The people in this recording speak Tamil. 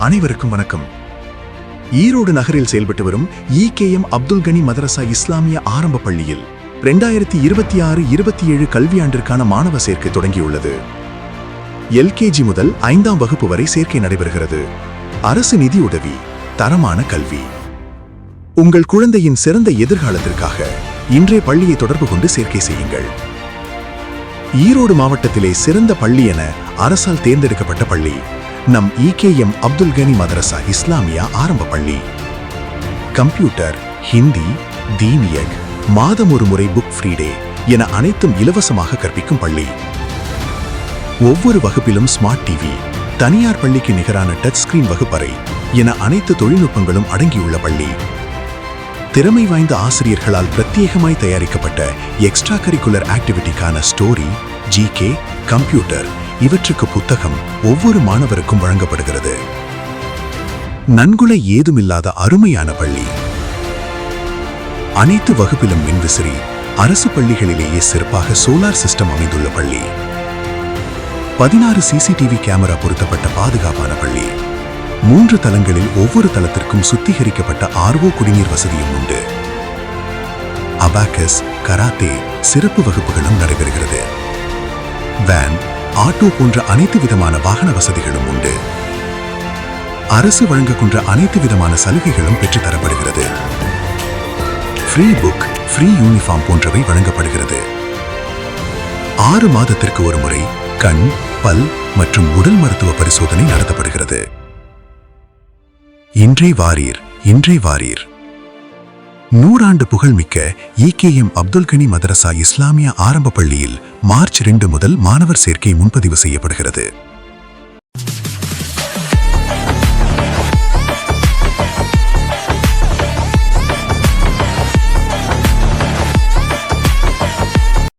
அனைவருக்கும் வணக்கம். ஈரோடு நகரில் செயல்பட்டு வரும் ஈகேஎம் அப்துல் கனி மதரசா இஸ்லாமிய ஆரம்ப பள்ளியில் 2026-27 கல்வியாண்டிற்கான மாணவ சேர்க்கை தொடங்கியுள்ளது. LKG முதல் 5ஆம் வகுப்பு வரை சேர்க்கை நடைபெறுகிறது. அரசு நிதி உதவி, தரமான கல்வி. உங்கள் குழந்தையின் சிறந்த எதிர்காலத்திற்காக இன்றைய பள்ளியை தொடர்பு கொண்டு சேர்க்கை செய்யுங்கள். ஈரோடு மாவட்டத்திலே சிறந்த பள்ளி என அரசால் தேர்ந்தெடுக்கப்பட்ட பள்ளி நம் ஈகேஎம் அப்துல் கனி மதரசா இஸ்லாமியா ஆரம்ப பள்ளி. கம்ப்யூட்டர், ஹிந்தி, தீனியக், மாதம் ஒரு முறை புக் ஃப்ரீ டே என அனைத்தும் இலவசமாக கற்பிக்கும் பள்ளி. ஒவ்வொரு வகுப்பிலும் ஸ்மார்ட் டிவி, தனியார் பள்ளிக்கு நிகரான டச் ஸ்கிரீன் வகுப்பறை என அனைத்து தொழில்நுட்பங்களும் அடங்கியுள்ள பள்ளி. திறமை வாய்ந்த ஆசிரியர்களால் பிரத்யேகமாய் தயாரிக்கப்பட்ட எக்ஸ்ட்ரா கரிக்குலர் ஆக்டிவிட்டிக்கான ஸ்டோரி, ஜிகே, கம்ப்யூட்டர் இவற்றுக்கு புத்தகம் ஒவ்வொரு மாணவருக்கும் வழங்கப்படுகிறது. நன்கொடை ஏதுமில்லாத அருமையான பள்ளி. அனைத்து வகுப்பிலும் மின்விசிறி, அரசு பள்ளிகளிலேயே சிறப்பாக சோலார் சிஸ்டம் அமைந்துள்ள பள்ளி. 16 CCTV கேமரா பொருத்தப்பட்ட பாதுகாப்பான பள்ளி. 3 தளங்களில் ஒவ்வொரு தளத்திற்கும் சுத்திகரிக்கப்பட்ட RO குடிநீர் வசதியும் உண்டு. அபாக்கஸ், கராத்தே சிறப்பு வகுப்புகளும் நடைபெறுகிறது. வேன், ஆட்டோ போன்ற அனைத்து விதமான வாகன வசதிகளும் உண்டு. அரசு வழங்கக்கூடிய அனைத்து விதமான சலுகைகளும் பெற்றுத்தரப்படுகிறது. ஃப்ரீ புக், ஃப்ரீ யூனிஃபார்ம் போன்றவை வழங்கப்படுகிறது. 6 மாதத்திற்கு ஒரு முறை கண், பல் மற்றும் உடல் மருத்துவ பரிசோதனை நடத்தப்படுகிறது. இன்றே வாரீர், இன்றே வாரீர். 100 ஆண்டு புகழ்மிக்க ஈகேஎம் அப்துல் கனி மதரசா இஸ்லாமியா ஆரம்ப பள்ளியில் மார்ச் 2 முதல் மாணவர் சேர்க்கை முன்பதிவு செய்யப்படுகிறது.